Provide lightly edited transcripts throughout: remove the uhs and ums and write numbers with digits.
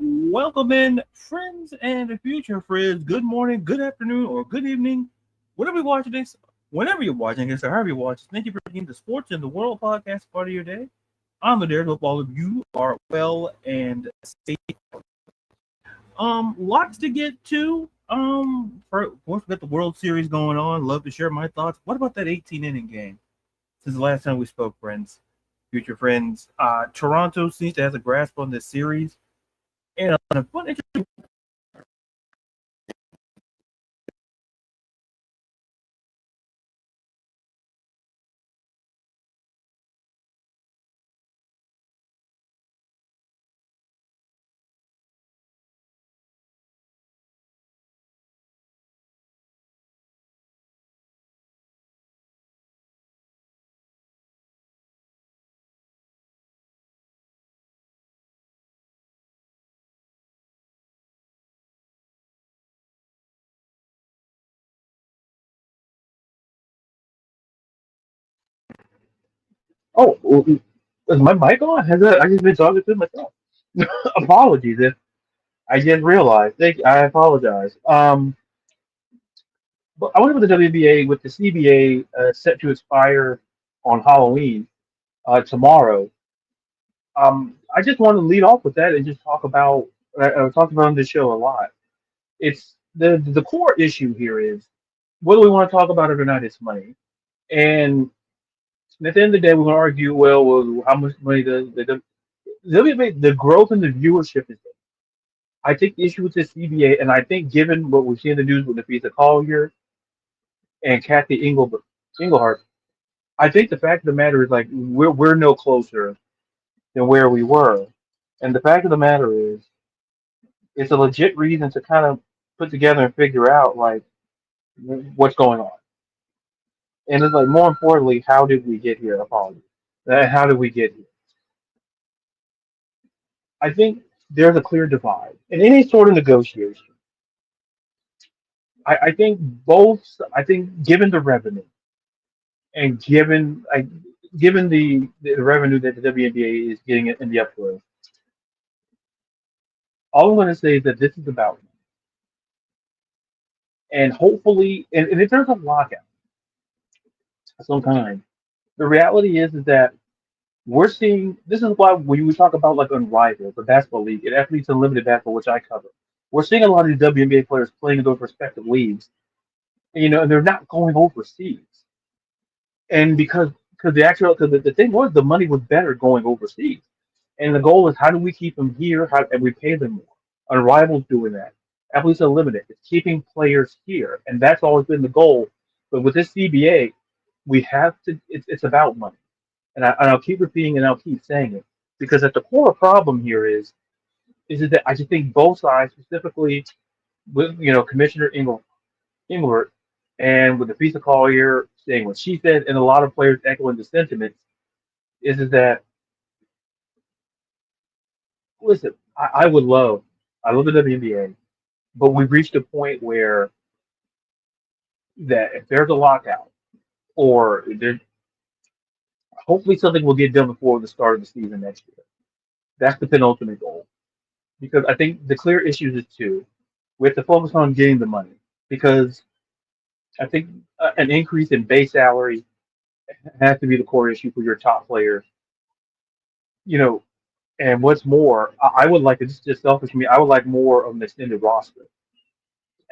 Welcome in, friends and future friends. Good morning, good afternoon, or good evening. Whenever you're watching this, whenever you're watching this, or however you watch this, thank you for making the Sports in the World podcast part of your day. I'm the Derek. Hope all of you are well and safe. Lots to get to. Of course, we got the World Series going on. Love to share my thoughts. What about that 18 inning game? Since the last time we spoke, friends, future friends, Toronto seems to have a grasp on this series. And on a fun, interesting. Oh, is my mic on? I just been talking to myself? Apologies if I didn't realize. I apologize. But I went with the WNBA with the CBA set to expire on Halloween tomorrow. I just want to lead off with that and just talk about. I've talked about on this show a lot. It's the core issue here is whether we want to talk about it or not. It's money, and at the end of the day, we're going to argue. Well, how much money does the WNBA, the growth in the viewership is there. I think the issue with the CBA, and I think given what we see in the news with Nafisa Collier and Kathy Engelhart, I think the fact of the matter is like we're no closer than where we were, and the fact of the matter is it's a legit reason to kind of put together and figure out like what's going on, and it's like more importantly, how did we get here? Apologies. How did we get here? I think there's a clear divide in any sort of negotiation. I think both. I think given the revenue and given the revenue that the WNBA is getting in the upgrade, all I'm going to say is that this is about and hopefully, and if there's a lockout of some kind, the reality is that we're seeing. This is why when we talk about like Unrivaled, the basketball league, and Athletes Unlimited basketball, which I cover, we're seeing a lot of these WNBA players playing in those respective leagues, and they're not going overseas. And because the thing was the money was better going overseas, and the goal is how do we keep them here? How and we pay them more. Unrivaled doing that. Athletes Unlimited is keeping players here, and that's always been the goal. But with this CBA, we have to. It's about money, and I'll keep repeating and I'll keep saying it because at the core problem here is that I just think both sides, specifically with Commissioner Englert, and with the piece of Collier saying what she said, and a lot of players echoing the sentiments, is that listen, I love the WNBA, but we've reached a point where that if there's a lockout or there, hopefully something will get done before the start of the season next year. That's the penultimate goal because I think the clear issues is two. We have to focus on getting the money because I think an increase in base salary has to be the core issue for your top players. You know, and what's more, I would like it's just selfish for me. I would like more of an extended roster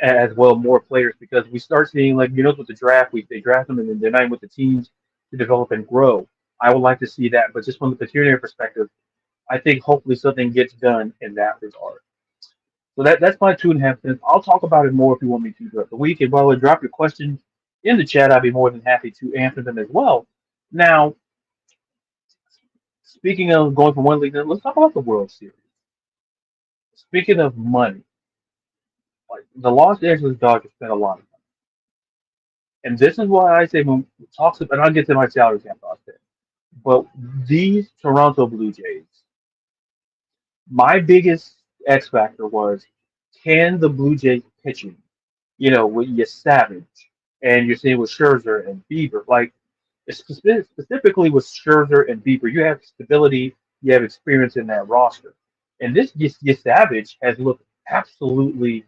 as well, more players because we start seeing like with the draft, they draft them and then they're not even with the teams to develop and grow. I would like to see that, but just from the pecuniary perspective, I think hopefully something gets done in that regard. So that's my 2.5 cents. I'll talk about it more if you want me to throughout the week. And while I drop your questions in the chat, I'd be more than happy to answer them as well. Now, speaking of going from one league, let's talk about the World Series. Speaking of money, like the Los Angeles Dodgers spent a lot of money, and this is why I say when we talks about, and I'll get to my salary cap thoughts there. But these Toronto Blue Jays, my biggest X factor was can the Blue Jays pitching, with your Savage and you're seeing with Scherzer and Bieber, like specifically with Scherzer and Bieber. You have stability, you have experience in that roster, and this Savage has looked absolutely.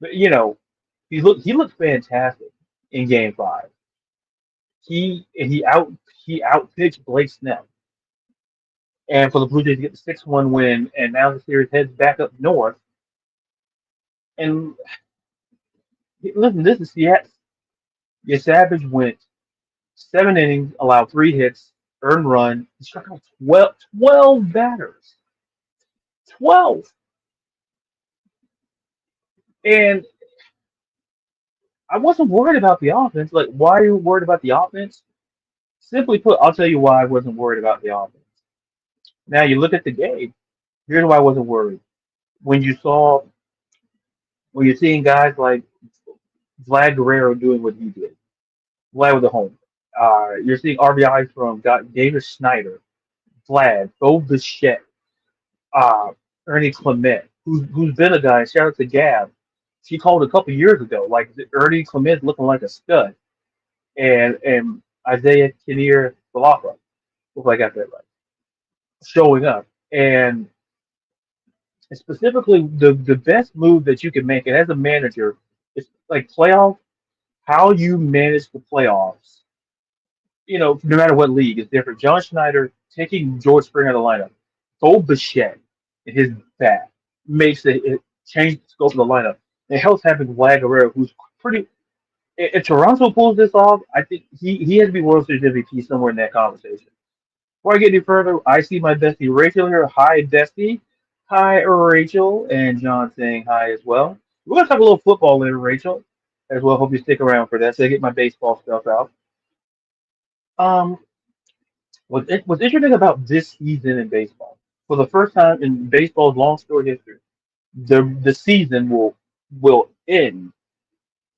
You know, he looked fantastic in Game Five. He outpitched Blake Snell, and for the Blue Jays to get the 6-1 win, and now the series heads back up north. And listen, this is Seattle. Your Savage went 7 innings, allowed 3 hits, earned run, he struck out 12 batters. 12. And I wasn't worried about the offense. Like, why are you worried about the offense? Simply put, I'll tell you why I wasn't worried about the offense. Now you look at the game. Here's why I wasn't worried. When you saw when you're seeing guys like Vlad Guerrero doing what he did, Vlad with a home. You're seeing RBIs from David Schneider, Vlad, Bo Bichette, uh, Ernie Clement, who's been a guy. Shout out to Gab. She called a couple years ago, like Ernie Clement looking like a stud, and Isaiah Kinnear Balapa, if I got that right, showing up. And specifically, the best move that you can make, and as a manager, it's like playoff. How you manage the playoffs, no matter what league, is different. John Schneider taking George Springer out of the lineup, Bo Bichette in his bat makes it change the scope of the lineup. It helps having Vlad Guerrero, who's pretty. If Toronto pulls this off, I think he has to be World Series MVP somewhere in that conversation. Before I get any further, I see my bestie Rachel here. Hi, bestie. Hi, Rachel, and John saying hi as well. We're gonna talk a little football later, Rachel, as well. Hope you stick around for that. So I get my baseball stuff out. Um, what's interesting about this season in baseball, for the first time in baseball's long story history, the season will end,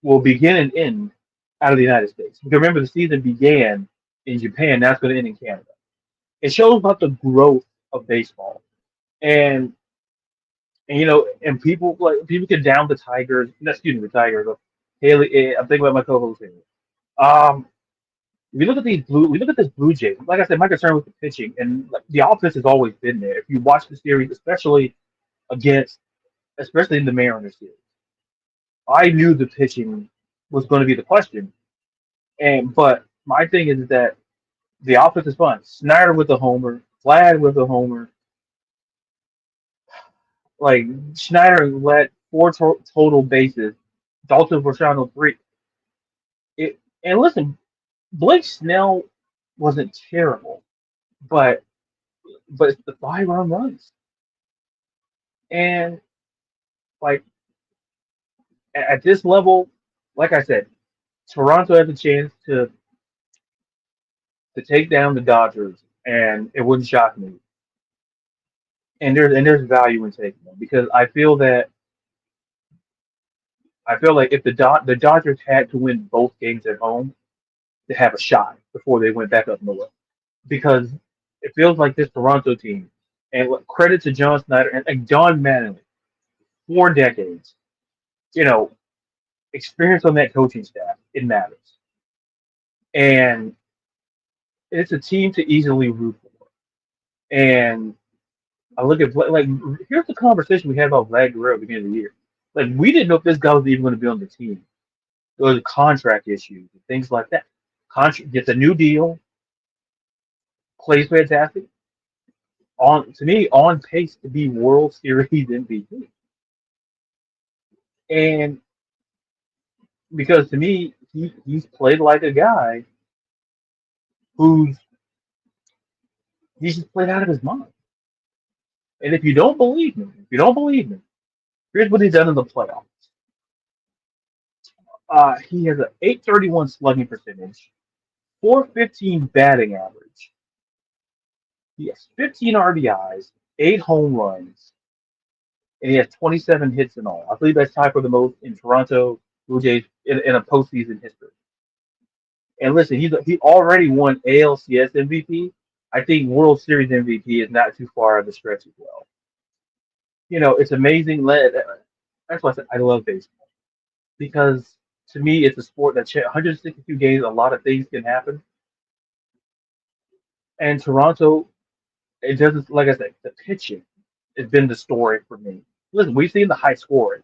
will begin and end out of the United States. Because remember, the season began in Japan. Now it's going to end in Canada. It shows about the growth of baseball, and and people get down the Tigers. No, excuse me, the Tigers. Haley, I'm thinking about my co-host here. Um, we look at this Blue Jays. Like I said, my concern was the pitching, and like, the offense has always been there. If you watch the series, against, especially in the Mariners series, I knew the pitching was going to be the question. But my thing is that the offense is fun. Snyder with a homer, Vlad with a homer. Like Schneider led four total bases. Dalton Varsano three. And listen, Blake Snell wasn't terrible, but it's the 5 run runs. And like at this level, like I said, Toronto has a chance to take down the Dodgers, and it wouldn't shock me. And there's value in taking them because I feel like if the Dodgers had to win both games at home to have a shot before they went back up north, because it feels like this Toronto team, and credit to John Snyder and Don Mattingly, 4 decades, you know, experience on that coaching staff, it matters. And it's a team to easily root for. And I look at like here's the conversation we had about Vlad Guerrero at the beginning of the year. Like we didn't know if this guy was even going to be on the team. There was contract issues and things like that. Gets a new deal, plays fantastic. On pace to be World Series MVP. And because to me, he's played like a guy who's he's just played out of his mind. And if you don't believe me, here's what he's done in the playoffs. He has an 831 slugging percentage, 415 batting average. He has 15 RBIs, 8 home runs, and he has 27 hits in all. I believe that's tied for the most in Toronto Blue Jays in a postseason history. And listen, he already won ALCS MVP. I think World Series MVP is not too far of the stretch as well. It's amazing. That's why I said I love baseball because to me it's a sport that 162 games. A lot of things can happen, And Toronto, it doesn't, like I said, the pitching has been the story for me. Listen, we've seen the high scoring,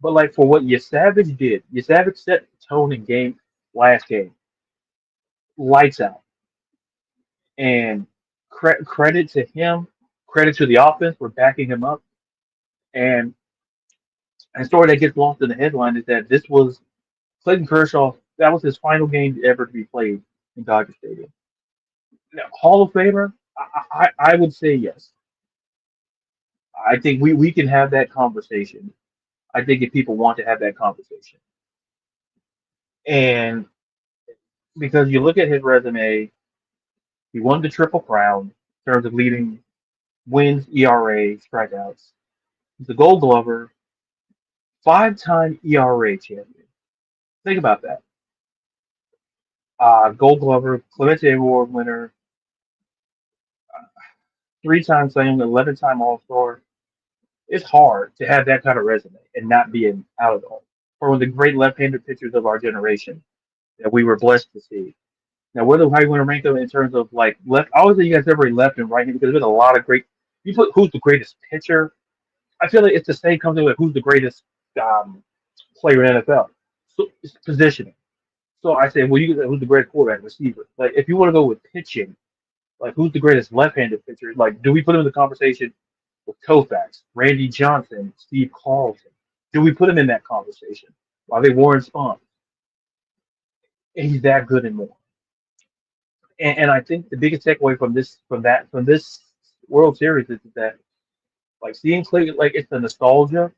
but like for what Savage did, Savage set the tone in last game, lights out. And credit to him, credit to the offense for backing him up. And a story that gets lost in the headline is that this was Clayton Kershaw. That was his final game ever to be played in Dodger Stadium. Now, Hall of Famer, I would say yes. I think we can have that conversation. I think if people want to have that conversation, and because you look at his resume, he won the Triple Crown in terms of leading wins, ERA, strikeouts. He's a Gold Glover, five-time ERA champion. Think about that. Gold Glover, Clemente Award winner, three-time Cy 11-time All-Star. It's hard to have that kind of resume and not be an out of all. For one of the great left-handed pitchers of our generation that we were blessed to see. Now, whether how you want to rank them in terms of like left, I always say you guys separate left and right because there's been a lot of great. You put who's the greatest pitcher. I feel like it's the same comes with who's the greatest um, player in NFL. So it's positioning. So I say, well, you can say who's the greatest quarterback, receiver. Like if you want to go with pitching, like who's the greatest left-handed pitcher? Like, do we put him in the conversation with Koufax, Randy Johnson, Steve Carlton? Do we put him in that conversation? Are they Warren Spahn? He's that good and more. And I think the biggest takeaway from this World Series is that like seeing Clay, like it's the nostalgia,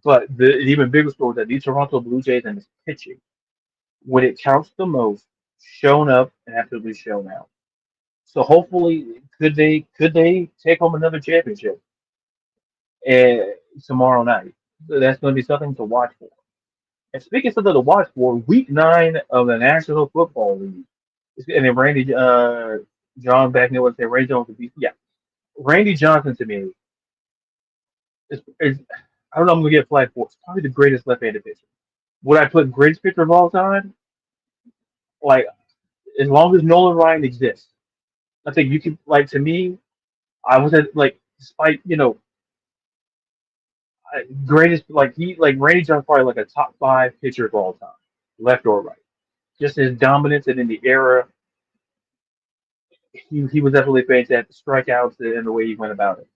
but the even bigger story is that these Toronto Blue Jays and this pitching, when it counts the most, shown up and absolutely shown out. So hopefully, could they take home another championship uh, tomorrow night? So that's going to be something to watch for. And speaking of something to watch for, Week 9 of the National Football League, and then Randy John back in what say Randy Jones would be yeah. Randy Johnson to me is I don't know I'm gonna get flagged for. It's probably the greatest left-handed pitcher. Would I put greatest pitcher of all time? Like as long as Nolan Ryan exists, I think you can like to me. I was at like despite greatest like he like Randy Johnson probably like a top five pitcher of all time, left or right. Just his dominance and in the era, he was definitely fantastic. Strikeouts and the way he went about it.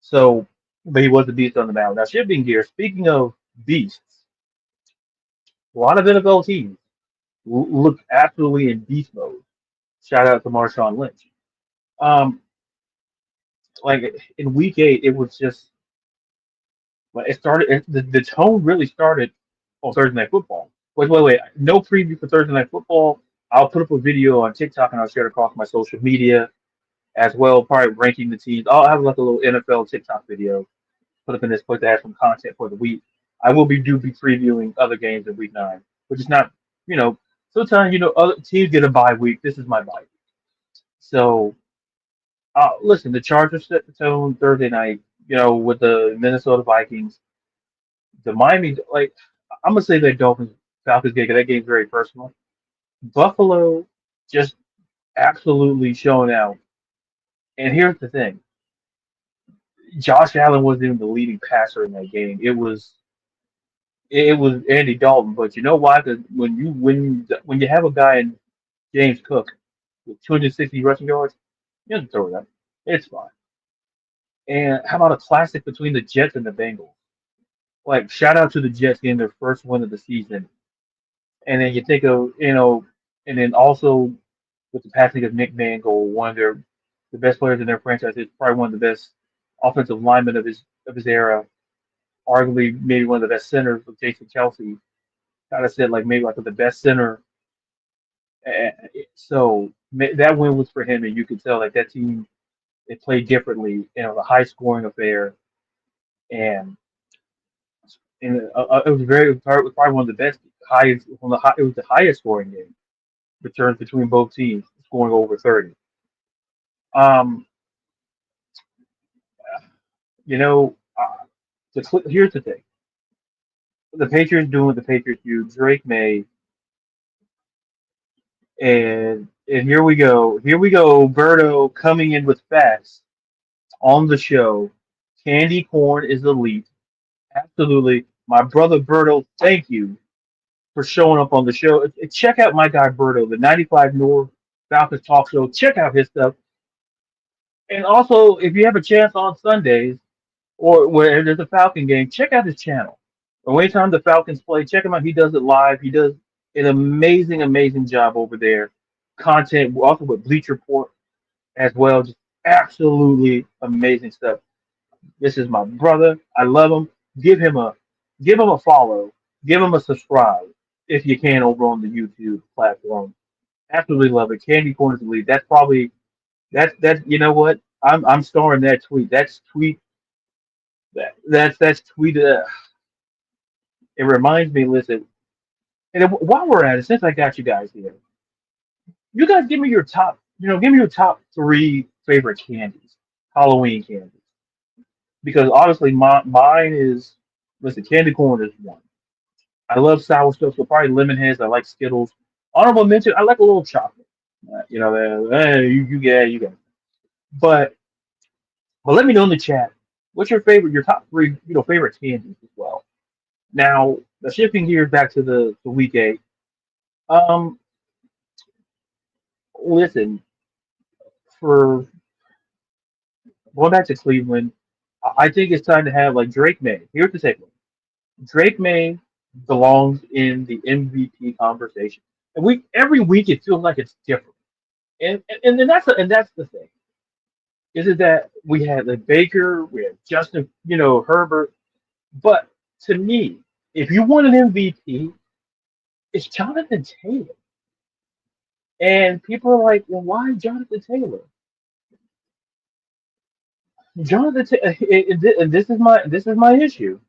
So, but he was a beast on the mound. Now, shifting gears. Speaking of beasts, a lot of NFL teams look absolutely in beast mode. Shout out to Marshawn Lynch. Um, like in Week 8, it was just like it started. The tone really started on Thursday Night Football. Wait. No preview for Thursday Night Football. I'll put up a video on TikTok and I'll share it across my social media as well. Probably ranking the teams. I'll have like a little NFL TikTok video put up in this place to have some content for the week. I will be previewing other games in Week 9, which is not you know sometimes other teams get a bye week. This is my bye week. So listen, the Chargers set the tone Thursday night. With the Minnesota Vikings, the Miami like I'm gonna say that Dolphins Falcons game. 'Cause that game's very personal. Buffalo just absolutely showing out. And here's the thing: Josh Allen wasn't even the leading passer in that game. It was Andy Dalton, but you know why? Because when you have a guy in James Cook with 260 rushing yards, you can throw it up. It's fine. And how about a classic between the Jets and the Bengals? Like shout out to the Jets getting their first win of the season. And then you think of and then also with the passing of Nick Mangold, one of the best players in their franchise, is probably one of the best offensive linemen of his era, arguably maybe one of the best centers with Jason Kelsey. Kind of said like maybe like the best center. Uh, so that win was for him, and you could tell like that team they played differently. A high scoring affair, and it was it was probably one of the best highest it was the highest scoring game returns between both teams, scoring over 30. Um, you know, here's the thing: the Patriots doing what the Patriots do. Drake May and And here we go. Here we go. Berto coming in with facts on the show. Candy corn is elite. Absolutely. My brother Berto, thank you for showing up on the show. Check out my guy Berto, the 95 North Falcons Talk Show. Check out his stuff. And also, if you have a chance on Sundays or where there's a Falcon game, check out his channel. Or anytime the Falcons play, check him out. He does it live. He does an amazing, amazing job over there. Content also with Bleach Report as well. Just absolutely amazing stuff. This is my brother. I love him. Give him a give him a follow. Give him a subscribe if you can over on the YouTube platform. Absolutely love it. Candy Corn is elite. That's probably that's you know what? I'm starring that tweet. That's tweet that's tweet. It reminds me. Listen, and while we're at it, since I got you guys here, you guys give me your top. Give me your top three favorite candies, Halloween candies, because obviously mine is listen. Candy corn is one. I love sour stuff, so probably lemon heads. I like Skittles. Honorable mention. I like a little chocolate. You get. But but let me know in the chat. What's your favorite? Your top three, favorite candies as well. Now, shifting gears back to the week eight. Um, listen, for going back to Cleveland, I think it's time to have like Drake May. Here's the takeaway: Drake May belongs in the MVP conversation, and we every week it feels like it's different. And then that's the thing is it that we had like Baker, we had Justin, Herbert, but to me, if you want an MVP, it's Jonathan Taylor. And people are like, well, why Jonathan Taylor? Jonathan, and this is my issue.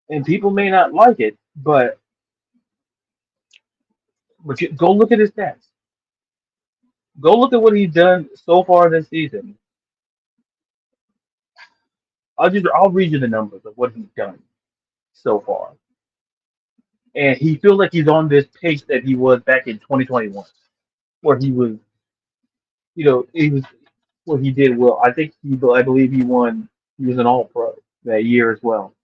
And people may not like it, but go look at his stats. Go look at what he's done so far this season. I'll read you the numbers of what he's done so far, and he feels like he's on this pace that he was back in 2021, where he was, he was well, he did well. I believe he won. He was an All Pro that year as well.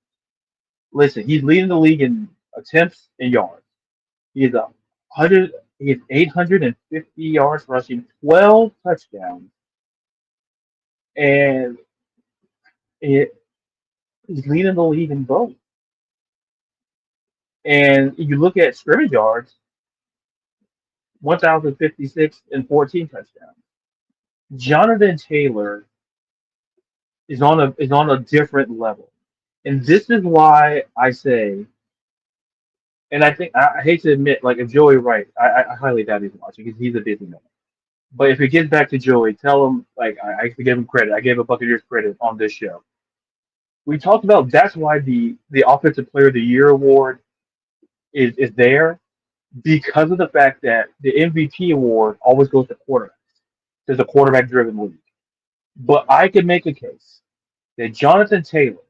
Listen, he's leading the league in attempts and yards. He is a hundred. He has 850 yards rushing, 12 touchdowns, and it, he's leading the league in both. And you look at scrimmage yards, 1,056 and 14 touchdowns. Jonathan Taylor is on a different level, and this is why I say, and I think I hate to admit, like if Joey Wright, I highly doubt he's watching because he's a busy man. But if it gets back to Joey, tell him like I have to give him credit. I gave a Buccaneers credit on this show. We talked about that's why the Offensive Player of the Year award is there because of the fact that the MVP award always goes to quarterbacks. There's a quarterback driven league. But I can make a case that Jonathan Taylor,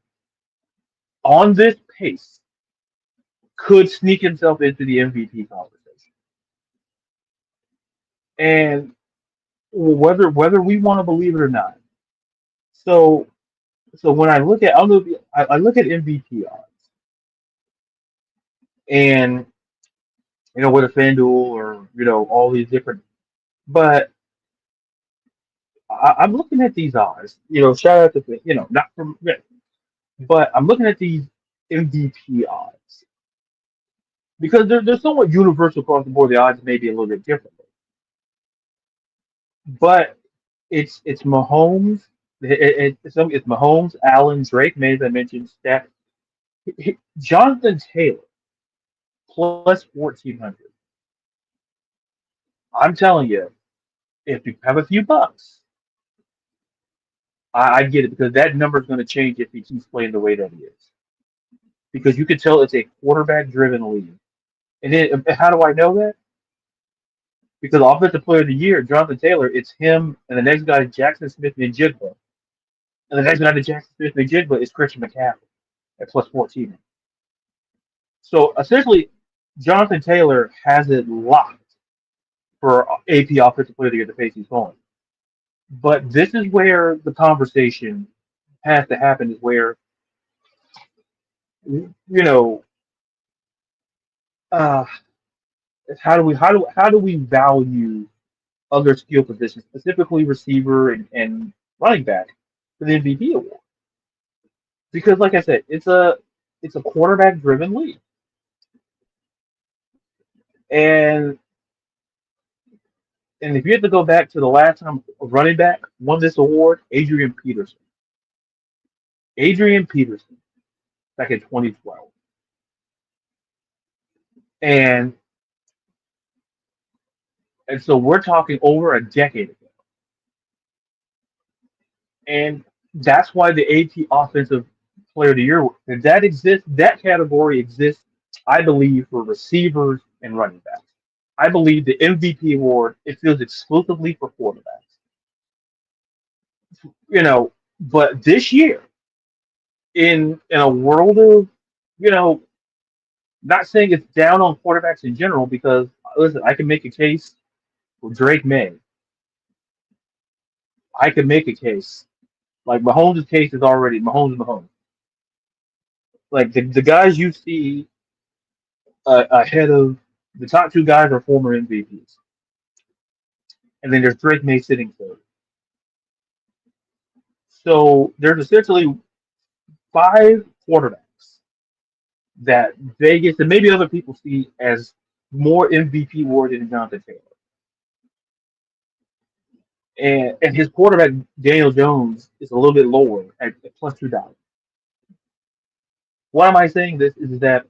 on this pace, could sneak himself into the MVP conversation. And whether we want to believe it or not. So when I look at I look at MVP odds and with a FanDuel or all these different, but I'm looking at these odds. Shout out to not from, but I'm looking at these MVP odds because they're somewhat universal across the board. The odds may be a little bit different, but it's Mahomes. It's Mahomes, Allen, Drake, May, as I mentioned, Steph, Jonathan Taylor plus 1,400. I'm telling you, if you have a few bucks, I get it because that number is going to change if he keeps playing the way that he is. Because you can tell it's a quarterback-driven league. And then, how do I know that? Because Offensive Player of the Year, Jonathan Taylor, it's him and the next guy is Jackson Smith and Jigba. And the next guy to Jackson Smith and Jigba is Christian McCaffrey at plus 14. So essentially, Jonathan Taylor has it locked for AP Offensive Player of the Year, the pace he's going. But this is where the conversation has to happen. Is where you know uh, how do we value other skill positions, specifically receiver and running back, for the MVP award? Because, like I said, it's a quarterback driven league, and if you have to go back to the last time a running back won this award, Adrian Peterson, back in 2012, and so we're talking over a decade ago, and that's why the AP Offensive Player of the Year that exists, that category exists, I believe, for receivers and running backs. I believe the MVP award it feels exclusively for quarterbacks. But this year, in a world of, you know, not saying it's down on quarterbacks in general, because listen, I can make a case for Drake May. I can make a case. Like Mahomes' case is already Mahomes. Like the guys you see ahead of the top two guys are former MVPs, and then there's Drake May sitting third. So there's essentially five quarterbacks that Vegas and maybe other people see as more MVP worthy than Jonathan Taylor. And his quarterback Daniel Jones is a little bit lower at plus $2. Why am I saying this? Is that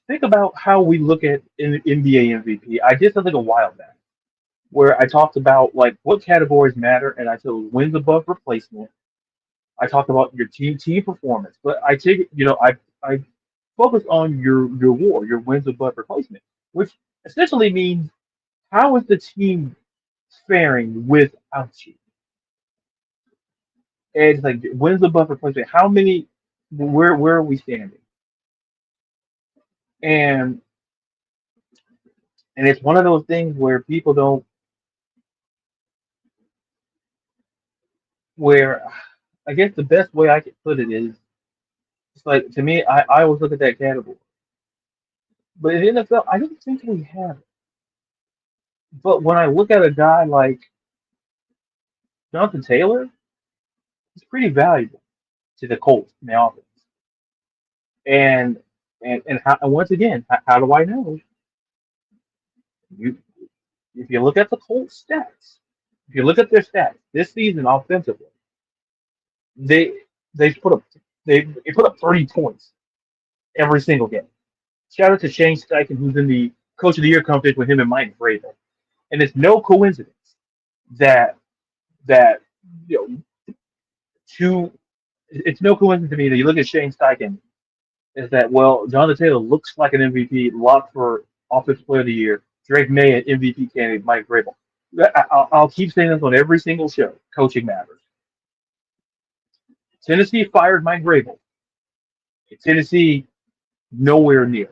think about how we look at NBA MVP. I did something a while back where I talked about like what categories matter, and I said wins above replacement. I talked about your team performance, but I take I focus on your WAR, your wins above replacement, which essentially means how is the team faring without you? And it's like wins above replacement. How many? Where are we standing? And it's one of those things where people don't. Where I guess the best way I could put it is it's like to me, I always look at that category. But in the NFL, I don't think we have it. But when I look at a guy like Jonathan Taylor, he's pretty valuable to the Colts in the offense. And and once again, how do I know? You if you look at the Colts stats, if you look at their stats this season offensively, they they put up they put up 30 points every single game. Shout out to Shane Steichen, who's in the Coach of the Year competition with him and Mike Vrabel. And it's no coincidence that that you know two. It's no coincidence to me that you look at Shane Steichen is that well, Jonathan Taylor looks like an MVP, locked for Offensive Player of the Year. Drake May, an MVP candidate, Mike Vrabel. I'll keep saying this on every single show. Coaching matters. Tennessee fired Mike Vrabel. Tennessee nowhere near.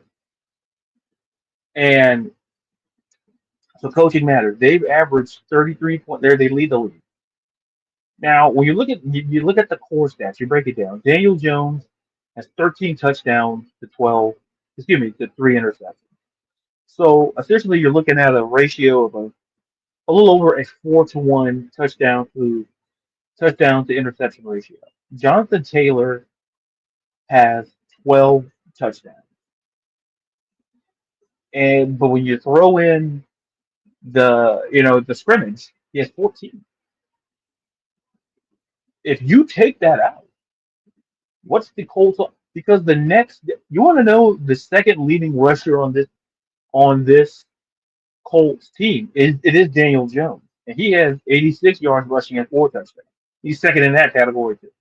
And so coaching matters. They've averaged 33 points. There, they lead the league. Now, when you look at the core stats, you break it down. Daniel Jones has 13 touchdowns to 12. Excuse me, to three interceptions. So essentially, you're looking at a ratio of a little over a 4-to-1 touchdown to interception ratio. Jonathan Taylor has 12 touchdowns, and but when you throw in the scrimmage, he has 14. If you take that out, what's the Colts? Because the next, you want to know the second leading rusher on this Colts team is Daniel Jones, and he has 86 yards rushing and four touchdowns. He's second in that category too.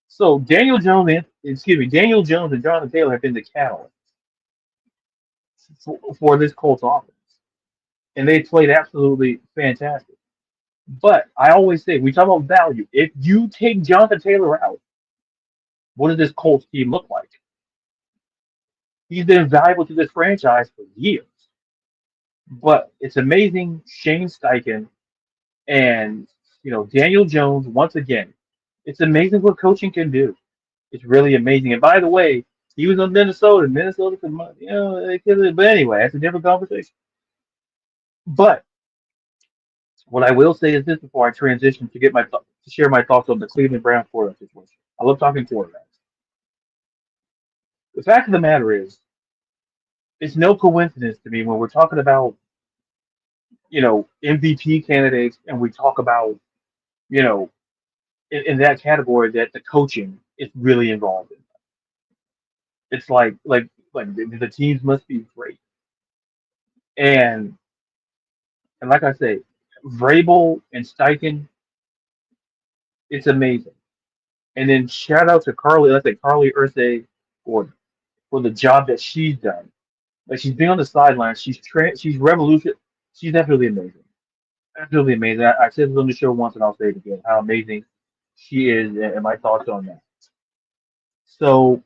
So Daniel Jones and Jonathan Taylor have been the catalyst for this Colts offense, and they played absolutely fantastic. But I always say we talk about value. If you take Jonathan Taylor out, what does this Colts team look like? He's been valuable to this franchise for years. But it's amazing. Shane Steichen and Daniel Jones once again. It's amazing what coaching can do. It's really amazing. And by the way, he was on Minnesota. Minnesota, but anyway, that's a different conversation. But what I will say is this before I transition to get to share my thoughts on the Cleveland Brown quarterback situation. I love talking quarterbacks. The fact of the matter is, it's no coincidence to me when we're talking about MVP candidates and we talk about you know in that category that the coaching is really involved in. It's like the teams must be great, and like I say, Vrabel and Steichen, it's amazing. And then shout out to Carly, let's say Carly Ursay for the job that she's done. Like she's been on the sidelines, she's revolution. She's absolutely amazing, absolutely amazing. I said it on the show once, and I'll say it again. How amazing she is, and my thoughts on that. So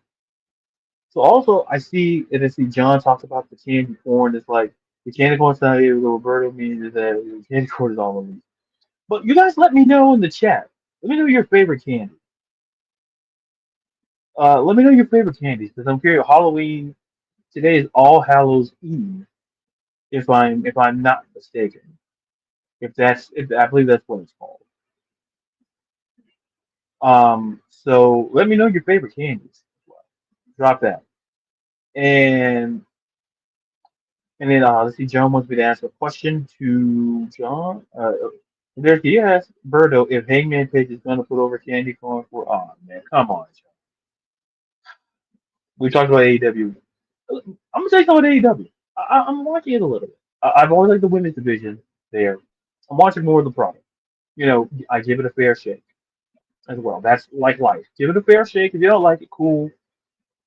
So also, I see John talks about the candy corn. It's like the candy corn's not here. Roberto means that the candy corn is all over me. But you guys, let me know in the chat. Let me know your favorite candy. Let me know your favorite candies because I'm curious. Halloween today is All Hallows Eve, if I'm not mistaken. If I believe that's what it's called. So let me know your favorite candies. Drop that. And then let's see, John wants me to ask a question to John. There's he asked Berto if Hangman Page is going to put over Candy Corn for. Oh man, come on, John. We talked about AEW. I'm gonna tell you something about AEW. I'm watching it a little bit. I've always liked the women's division there. I'm watching more of the product. I give it a fair shake as well. That's like life. Give it a fair shake. If you don't like it, cool.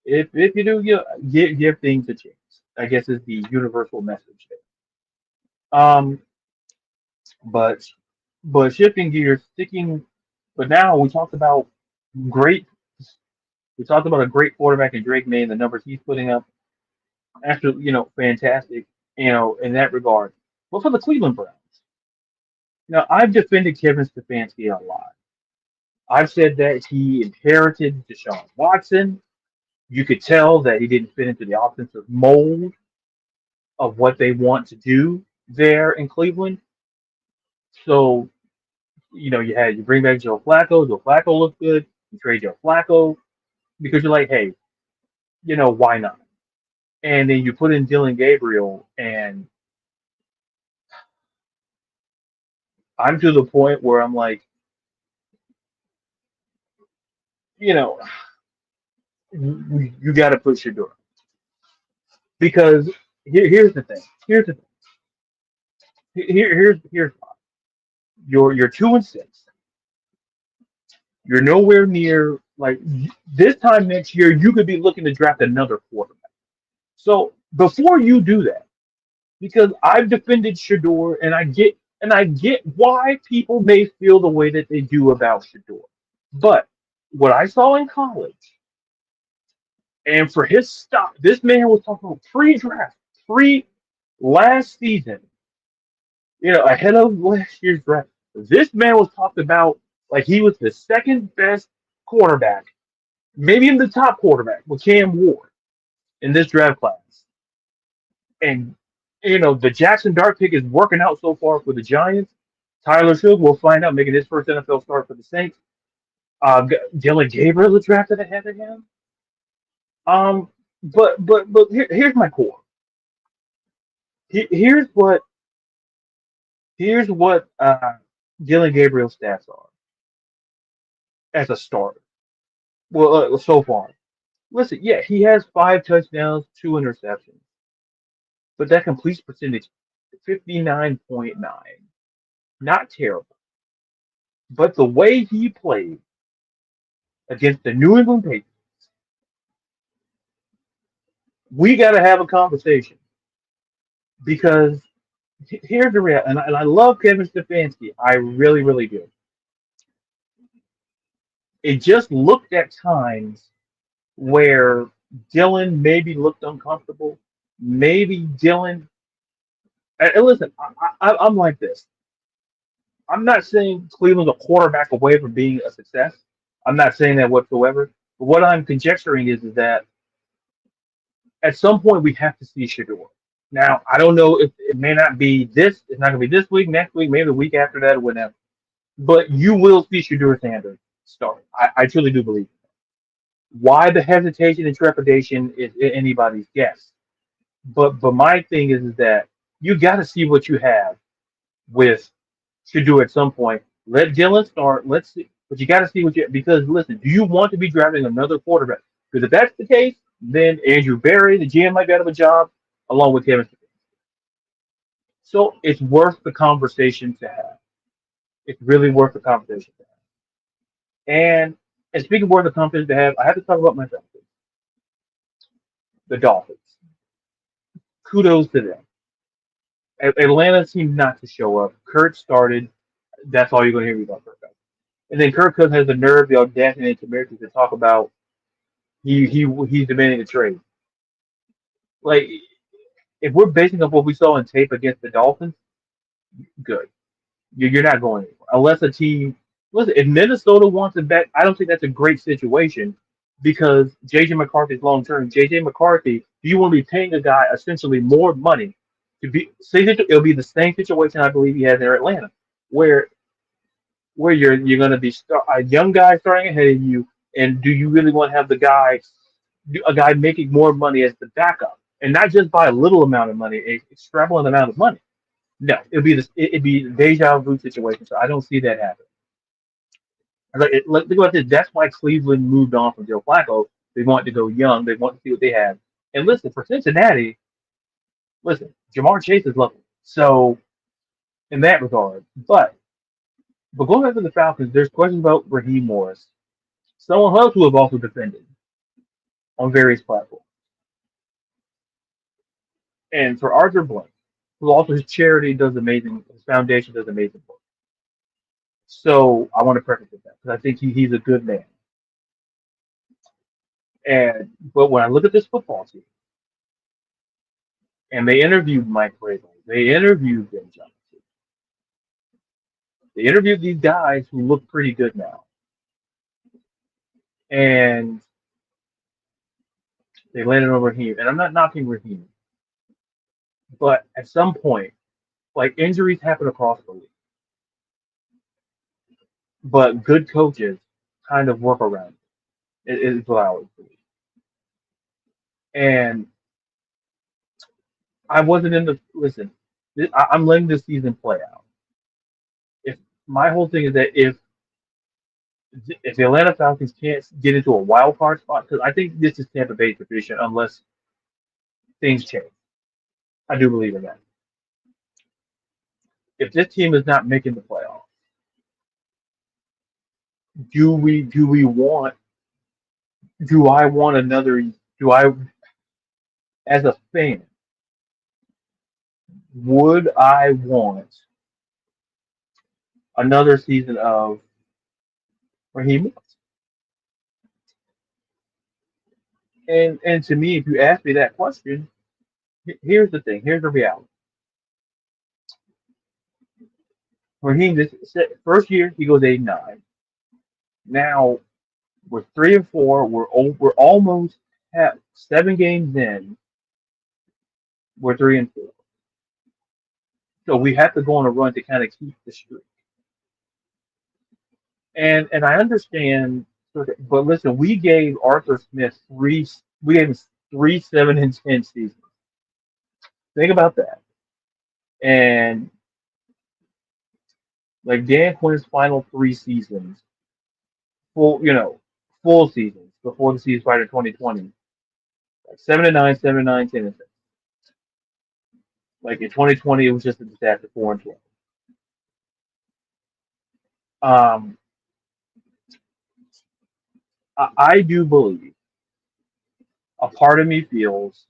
If you do, give things a chance. I guess is the universal message there. But shifting gears, sticking. But now great. We talked about a great quarterback in Drake May and the numbers he's putting up. Absolutely, fantastic. In that regard. But for the Cleveland Browns, I've defended Kevin Stefanski a lot. I've said that he inherited Deshaun Watson. You could tell that he didn't fit into the offensive mold of what they want to do there in Cleveland. So you bring back Joe Flacco. Joe Flacco looks good. You trade Joe Flacco because you're like, hey, why not? And then you put in Dylan Gabriel, and I'm to the point where I'm like, you know, you got to push your door because here's the thing. Here's the thing. Here's why. You're 2-6. You're nowhere near like this time next year. You could be looking to draft another quarterback. So before you do that, because I've defended Shador, and I get why people may feel the way that they do about Shador. But what I saw in college, and for his stuff, this man was talking about pre-draft, pre last season, ahead of last year's draft. This man was talked about like he was the second best quarterback, maybe in the top quarterback with Cam Ward in this draft class. And the Jackson Dart pick is working out so far for the Giants. Tyler Shook will find out making his first NFL start for the Saints. Dylan Gabriel is drafted ahead of him. But here's my core. He- Here's what here's what Dylan Gabriel's stats are as a starter. Well, so far. Listen, yeah, he has 5 touchdowns, 2 interceptions, but that completion percentage, 59.9. Not terrible. But the way he played against the New England Patriots, we got to have a conversation because here's the real, and I love Kevin Stefanski. I really, really do. It just looked at times where Dylan maybe looked uncomfortable. Maybe Dylan And listen, I'm like this. I'm not saying Cleveland's a quarterback away from being a success. I'm not saying that whatsoever. But what I'm conjecturing is that at some point we have to see Shador. Now, I don't know if it may not be this. It's not going to be this week, next week, maybe the week after that, or whatever. But you will see Shador Sanders start. I truly do believe. Why the hesitation and trepidation is anybody's guess. But my thing is that you got to see what you have with Shador at some point. Let Dylan start. Let's see. But you got to see what you because listen, do you want to be drafting another quarterback? Because if that's the case, then Andrew Barry, the GM, might be out of a job along with Kevin. So it's worth the conversation to have. It's really worth the conversation to have. And speaking of worth the conversation to have, I have to talk about my Falcons, the Dolphins. Kudos to them. Atlanta seemed not to show up. Kurt started. That's all you're going to hear me about Kirk Cousins. And then Kirk Cousins has the nerve, the audacity, and temerity to talk about he's demanding a trade. Like if we're basing off what we saw in tape against the Dolphins, good. You're not going anywhere unless a team. Listen, if Minnesota wants to bet, I don't think that's a great situation because JJ McCarthy's long term. JJ McCarthy, do you want to be paying a guy essentially more money to be? Say that it'll be the same situation I believe he had there in Atlanta, where you're going to be a young guy starting ahead of you, and do you really want to have a guy making more money as the backup, and not just by a little amount of money, a extravagant amount of money? No, it'd be the deja vu situation. So I don't see that happen. Think about this. That's why Cleveland moved on from Joe Flacco. They want to go young. They want to see what they have. And listen, for Cincinnati, listen, Jamar Chase is lovely. So in that regard, but going back to the Falcons, there's questions about Raheem Morris, someone else who have also defended on various platforms, and for Arthur Blank, who also his charity does amazing, his foundation does amazing work. So I want to preface with that because I think he's a good man. And but when I look at this football team, and they interviewed Mike Vrabel, they interviewed Ben Johnson, they interviewed these guys who look pretty good now, and they landed on Raheem. And I'm not knocking Raheem, but at some point, like injuries happen across the league, but good coaches kind of work around it. It is what I would believe. And I wasn't in the listen. I'm letting this season play out. If my whole thing is that if the Atlanta Falcons can't get into a wild card spot, because I think this is Tampa Bay's tradition, unless things change. I do believe in that. If this team is not making the playoffs, do we want? Do I want another? Do I, as a fan, would I want another season of Raheem? And to me, if you ask me that question, here's the thing. Here's the reality. Raheem, this first year he goes 8-9. Now we're 3-4. We're almost at 7 games in. We're 3-4. So we have to go on a run to kind of keep the streak. And I understand, but listen, we gave Arthur Smith three. We gave him 3 7-10 seasons. Think about that. And like Dan Quinn's final 3 seasons, full seasons before the season started in 2020, like 7-9, 7-9, 10-6. Like in 2020, it was just a disaster, 4-12. Um, I do believe a part of me feels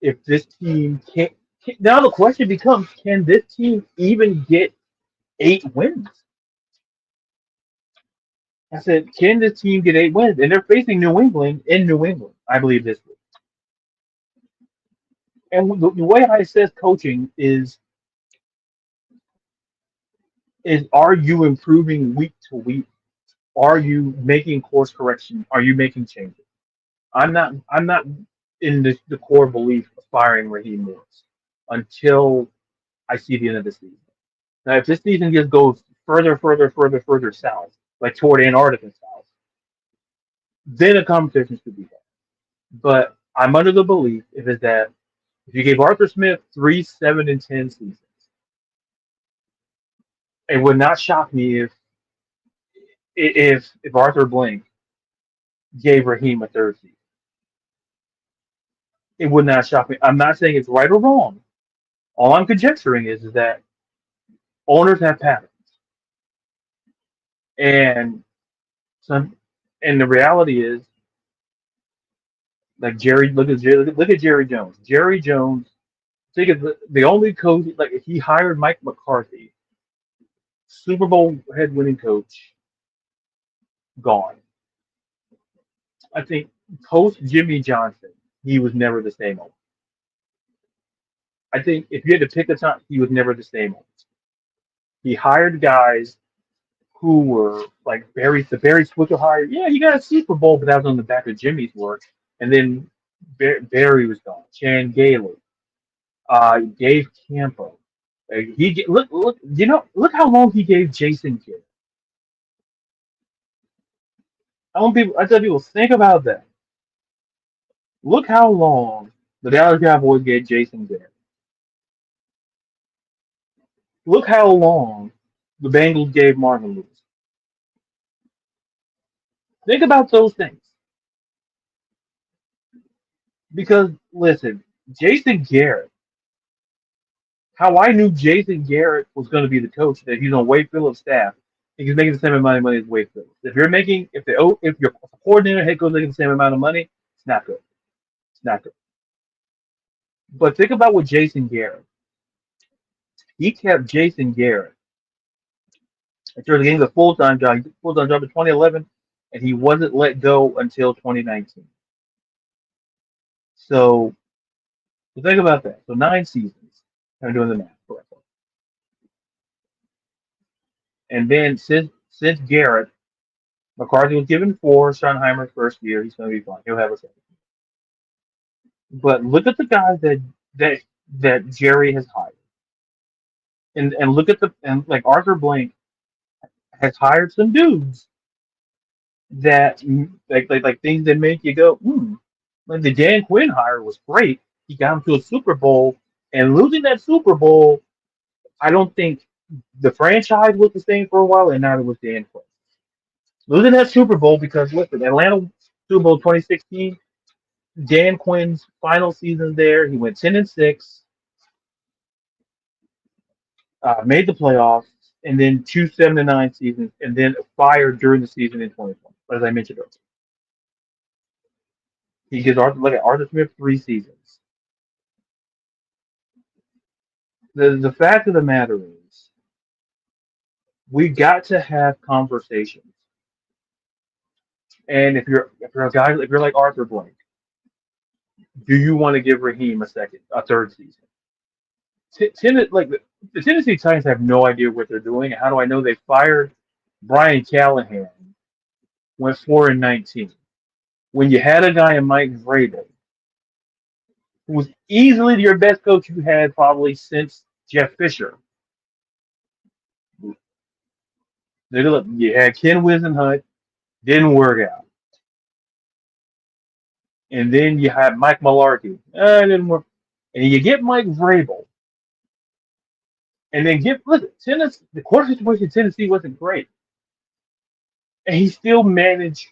if this team can't now the question becomes, can this team even get 8 wins? I said, can this team get 8 wins? And they're facing New England in New England, I believe this week. And the way I assess coaching is is, are you improving week to week? Are you making course correction? Are you making changes? I'm not in the core belief of firing Raheem Morris until I see the end of the season. Now, if this season just goes further south, like toward Antarctica south, then a conversation should be had. But I'm under the belief it is that if you gave Arthur Smith 3, 7, and 10 seasons, it would not shock me if Arthur Blank gave Raheem a third season. It would not shock me. I'm not saying it's right or wrong. All I'm conjecturing is that owners have patterns, and some, and the reality is, like Jerry, look at Jerry Jones. Jerry Jones, think of the only coach, like he hired Mike McCarthy, Super Bowl head winning coach, gone. I think post Jimmy Johnson, he was never the same old. I think if you had to pick a time, he was never the same old. He hired guys who were like the Barry Switzer hire. Yeah, he got a Super Bowl, but that was on the back of Jimmy's work. And then Barry was gone. Chan Gailey, Dave Campo. Look. Look how long he gave Jason Kidd. I tell people, think about that. Look how long the Dallas Cowboys gave Jason Kidd. Look how long the Bengals gave Marvin Lewis. Think about those things. Because listen, Jason Garrett, how I knew Jason Garrett was going to be the coach, that he's on Wade Phillips' staff, and he's making the same amount of money as Wade Phillips. If your coordinator head coach making the same amount of money, it's not good. It's not good. But think about what Jason Garrett. He kept Jason Garrett until the game of the full time job in 2011, and he wasn't let go until 2019. So, think about that. So 9 seasons. I'm doing the math correctly. And then since Garrett, McCarthy was given 4. Schottenheimer's first year, he's going to be fine. He'll have a second. But look at the guys that that Jerry has hired, and look at like Arthur Blank has hired some dudes that like things that make you go, hmm. Like the Dan Quinn hire was great. He got him to a Super Bowl, and losing that Super Bowl, I don't think the franchise was the same for a while, and neither was Dan Quinn. Losing that Super Bowl because listen, Atlanta Super Bowl 2016, Dan Quinn's final season there, he went 10-6, made the playoffs, and then 2 7-9 seasons, and then fired during the season in 2020. As I mentioned earlier, he gives Arthur Smith 3 seasons. The fact of the matter is, we got to have conversations. And if you're a guy, if you're like Arthur Blank, do you want to give Raheem a third season? The Tennessee Titans have no idea what they're doing. How do I know they fired Brian Callahan? Went 4-19. When you had a guy in Mike Vrabel, who was easily your best coach you had probably since Jeff Fisher. Look, you had Ken Wisenhunt, didn't work out. And then you had Mike Mularkey, didn't work. And you get Mike Vrabel, and then Tennessee. The quarter situation in Tennessee wasn't great, and he still managed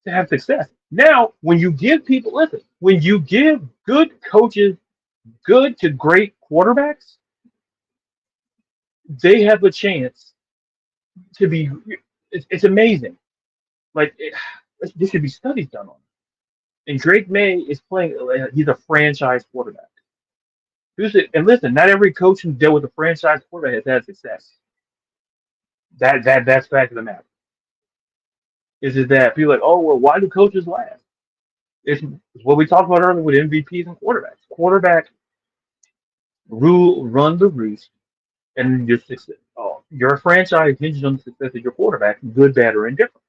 to have success. Now, when you give people, when you give good coaches good to great quarterbacks, they have a chance to be. It's amazing. There should be studies done on it. And Drake May is playing. He's a franchise quarterback. And listen, not every coach who dealt with a franchise quarterback has had success. That's fact of the matter. Is it that people are like, oh well, why do coaches last? It's what we talked about earlier with MVPs and quarterbacks. Quarterback run the roost, and just success. Oh, Your franchise hinges on the success of your quarterback, good, bad, or indifferent.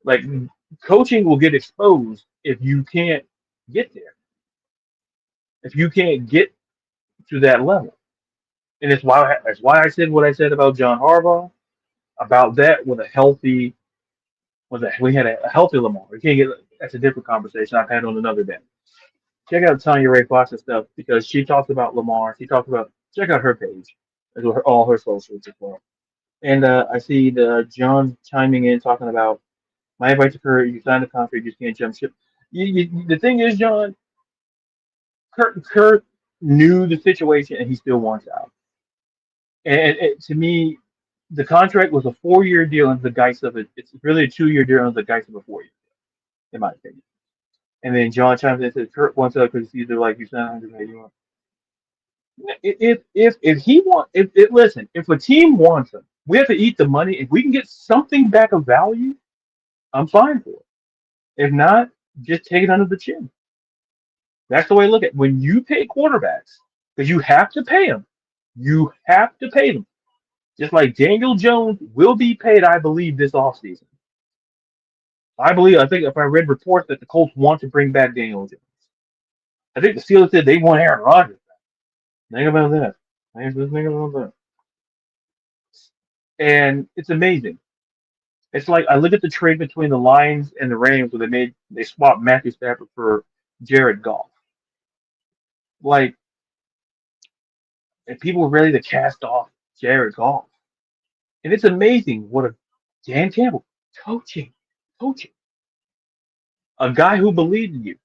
Like coaching will get exposed if you can't get there, if you can't get to that level. And it's why I said what I said about John Harbaugh, about that with a healthy we had a healthy Lamar. We can't get that's a different conversation I've had on another day. Check out Tanya Ray Fox's stuff because she talks about Lamar. She talks about check out her page as well, all her socials as well. And I see the John chiming in talking about my advice to Kurt: you signed a contract, you just can't jump ship. The thing is, John, Kurt knew the situation and he still wants out. And to me, the contract was a 4 year deal and the guise of it. It's really a 2 year deal and the guise of a 4 year, in my opinion. And then John chimes in and says Kurt wants out because he's either like you signed 181. If he want if listen, if a team wants him, we have to eat the money. If we can get something back of value, I'm fine for it. If not, just take it under the chin. That's the way I look at it. When you pay quarterbacks, because you have to pay them. You have to pay them. Just like Daniel Jones will be paid, I believe, this offseason. I think if I read reports that the Colts want to bring back Daniel Jones. I think the Steelers said they want Aaron Rodgers. Think about that. Think about that. And it's amazing. It's like I look at the trade between the Lions and the Rams where they swapped Matthew Stafford for Jared Goff. Like, and people were ready to cast off Jared Goff. And it's amazing what a Dan Campbell coaching, coaching. A guy who believed in you.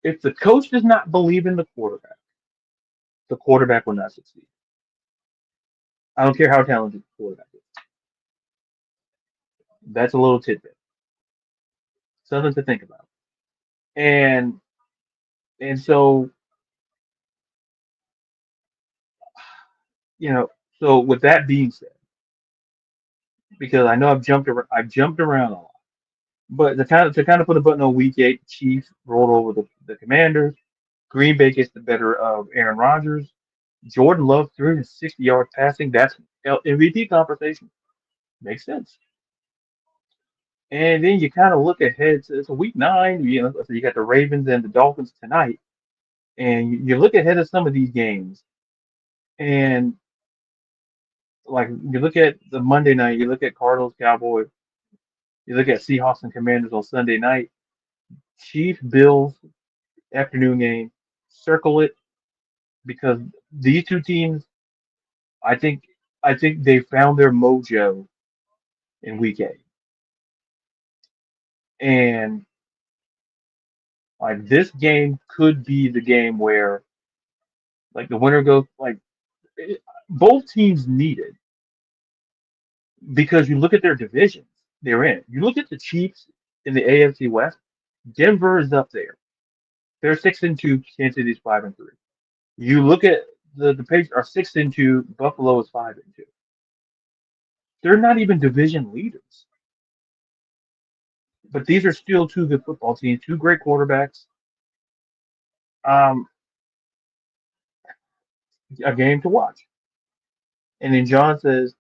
If the coach does not believe in the quarterback will not succeed. I don't care how talented the quarterback is. That's a little tidbit. Something to think about. And so you know, so with that being said, because I know I've jumped around a lot, but to kind of put a button on week 8, Chiefs rolled over the Commanders. Green Bay gets the better of Aaron Rodgers. Jordan Love 360 yards passing. That's MVP conversation. Makes sense. And then you kind of look ahead. It's a week 9. So you got the Ravens and the Dolphins tonight, and you look ahead of some of these games, and like you look at the Monday night, you look at Cardinals, Cowboys, you look at Seahawks and Commanders on Sunday night, Chiefs, Bills afternoon game. Circle it because these two teams, I think, I think they found their mojo in week 8, and like this game could be the game where like the winner goes like both teams need it because you look at their divisions they're in. You look at the Chiefs in the AFC West. Denver is up there. They're 6-2. Kansas City's 5-3. You look at the Patriots are 6-2. Buffalo is 5-2. They're not even division leaders, but these are still two good football teams, two great quarterbacks. Um, a game to watch. And then John says,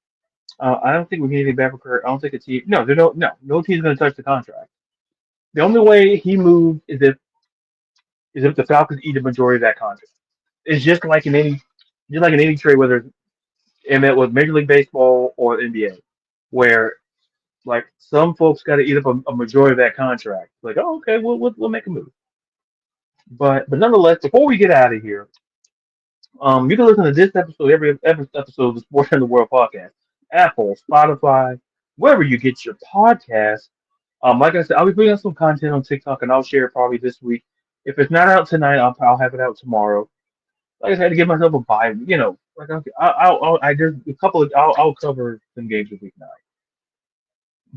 "I don't think we need anything back for Kurt. I don't think a team. No, no team's going to touch the contract. The only way he moved is if the Falcons eat the majority of that contract. It's just like in any trade, whether and that was Major League Baseball or the NBA, where like some folks got to eat up a majority of that contract. Like, oh, okay, we'll make a move. But nonetheless, before we get out of here, you can listen to this episode, every episode of the Sports in the World podcast, Apple, Spotify, wherever you get your podcast. Like I said, I'll be putting out some content on TikTok, and I'll share it probably this week. If it's not out tonight, I'll have it out tomorrow. Like I said, to give myself a bye, like okay, there's a couple of I'll cover some games of week 9.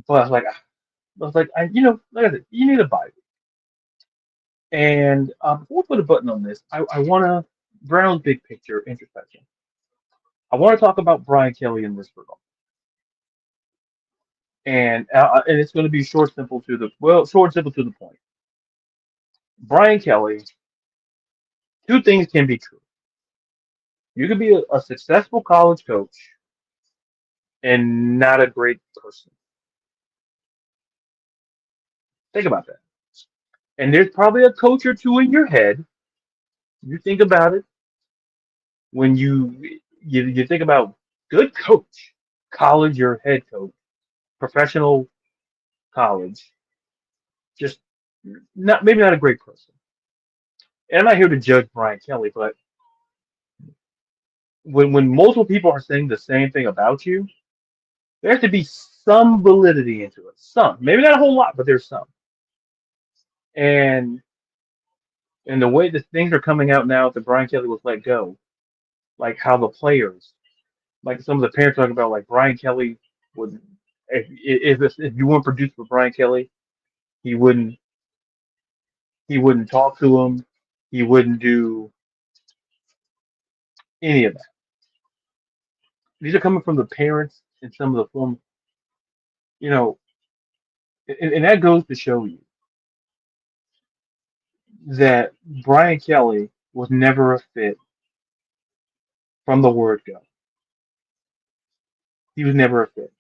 But like like I said, you need a bye. And before we put a button on this, I want to Brown's big picture introspection. I want to talk about Brian Kelly in this regard, and it's going to be short, simple to the point. Brian Kelly, two things can be true. You can be a successful college coach and not a great person. Think about that. And there's probably a coach or two in your head. You think about it when you think about good coach, college or head coach, professional college, just not maybe not a great person. And I'm not here to judge Brian Kelly, but when multiple people are saying the same thing about you, there has to be some validity into it. Some, maybe not a whole lot, but there's some. And the way that things are coming out now that Brian Kelly was let go, like how the players, like some of the parents talking about, like Brian Kelly would, if you weren't produced for Brian Kelly, he wouldn't he wouldn't talk to him, he wouldn't do any of that. These are coming from the parents and some of the form, you know, and that goes to show you that Brian Kelly was never a fit from the word go. He was never a fit,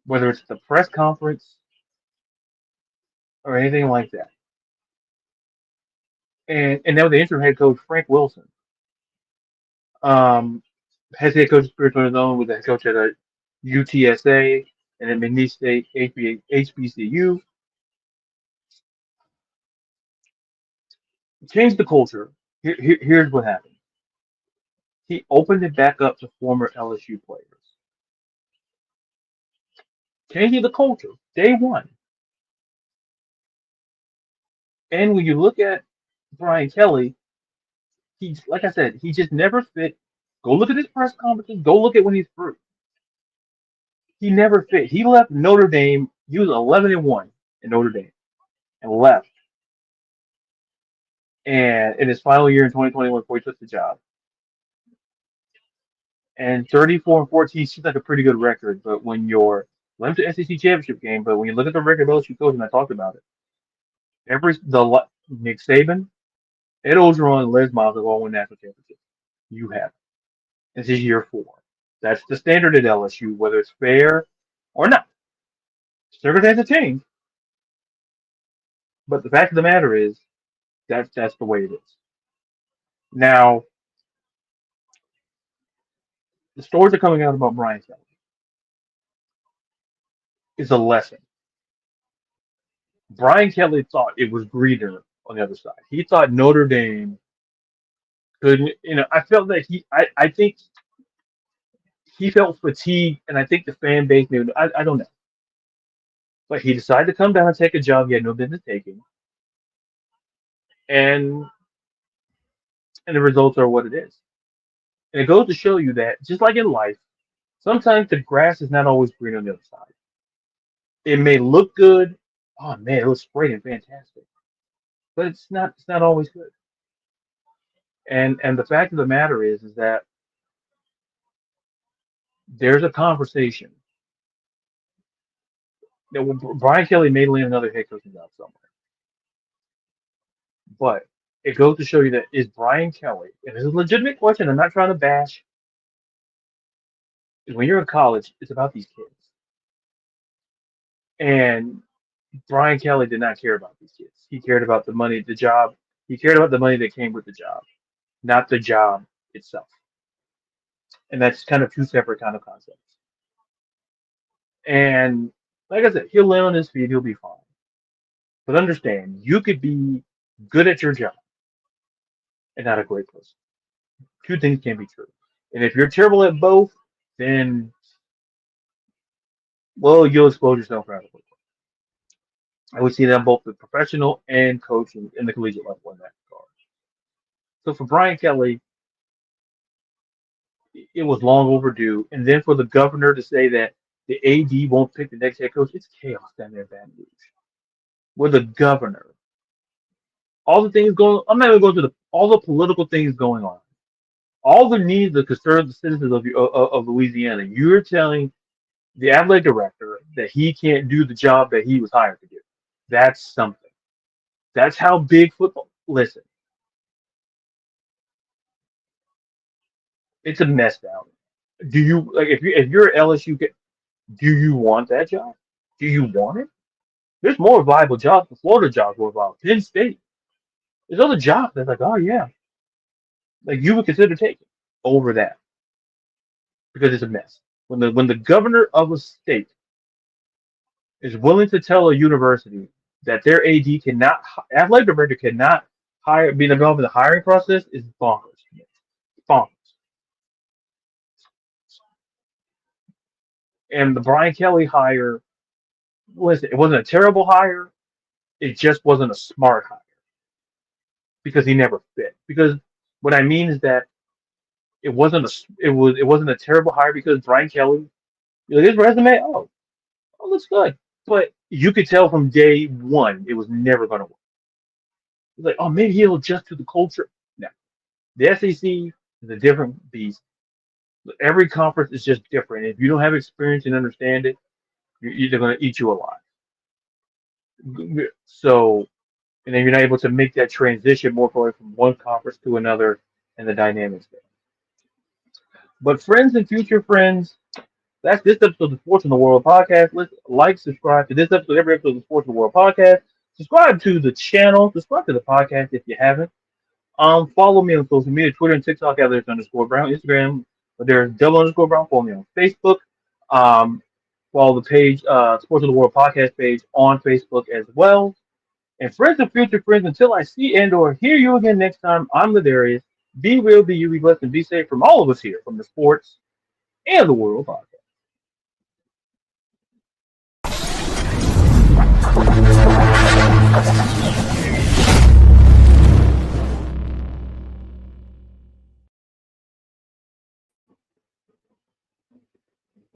whether it's the press conference or anything like that. And now the interim head coach Frank Wilson, um, has head coach experience on his own with the head coach at a UTSA and at McNeese State HBCU. Changed the culture. Here's what happened. He opened it back up to former LSU players, changing the culture day one. And when you look at Brian Kelly, he's like I said, he just never fit. Go look at his press conferences. Go look at when he's through. He never fit. He left Notre Dame. He was 11-1 in Notre Dame and left. And in his final year in 2021, before he took the job, and 34-14 seems like a pretty good record. But when you're went to SEC championship game, but when you look at the record of LSU coach, and I talked about it, Nick Saban, Ed Ogeron, and Les Miles have all won national championships. You have. This is year 4. That's the standard at LSU, whether it's fair or not. Circumstances change, but the fact of the matter is that's the way it is. Now, the stories are coming out about Brian Kelly is a lesson. Brian Kelly thought it was greener on the other side. He thought Notre Dame couldn't. I felt that I think he felt fatigued, and I think the fan base knew. I don't know, but he decided to come down and take a job he had no business taking, and the results are what it is. And it goes to show you that just like in life, sometimes the grass is not always green on the other side. It may look good. Oh man, it looks great and fantastic, but it's not. It's not always good. And the fact of the matter is that there's a conversation that Brian Kelly may land another head coaching job somewhere. But it goes to show you that is Brian Kelly, and it's a legitimate question. I'm not trying to bash. Is when you're in college, it's about these kids. And Brian Kelly did not care about these kids. He cared about the money, the job. He cared about the money that came with the job, not the job itself. And that's kind of two separate kind of concepts. And like I said, he'll land on his feet. He'll be fine. But understand, you could be good at your job and not a great person. Two things can be true. And if you're terrible at both, then well, you'll expose yourself rather quickly. I would see that on both the professional and coaching in the collegiate level in that regard. So for Brian Kelly, it was long overdue. And then for the governor to say that the AD won't pick the next head coach, it's chaos down there in Baton Rouge. With the governor, all the things going, I'm not even going through all the political things going on, all the needs, the concerns, the citizens of Louisiana. You're telling the athletic director that he can't do the job that he was hired to do. That's something. That's how big football. Listen, it's a mess down there. Do you like if you're LSU, do you want that job? Do you want it? There's more viable jobs. The Florida jobs were viable. Penn State. There's other jobs that's like, oh yeah, like you would consider taking over that because it's a mess. When the governor of a state is willing to tell a university that their AD cannot, athletic director cannot be involved in the hiring process is bonkers. Bonkers. And the Brian Kelly hire, listen, it wasn't a terrible hire. It just wasn't a smart hire because he never fit. Because what I mean is that it wasn't a terrible hire because Brian Kelly, you look at his resume, oh, looks good. But you could tell from day one it was never going to work. It's like, oh, maybe he'll adjust to the culture. No, the SEC is a different beast. Every conference is just different. If you don't have experience and understand it, they're going to eat you alive. So, and then you're not able to make that transition more fully from one conference to another and the dynamics there. But friends and future friends, that's this episode of the Sports in the World podcast. Let's like, subscribe to this episode, every episode of the Sports in the World podcast. Subscribe to the channel. Subscribe to the podcast if you haven't. Follow me on social media, Twitter and TikTok at @Brown, Instagram, but there's _Brown. Follow me on Facebook. Follow the page, Sports of the World podcast page on Facebook as well. And friends and future friends, until I see and or hear you again next time, I'm Ladarius. Be real, be you, be blessed, and be safe from all of us here from the Sports and the World podcast.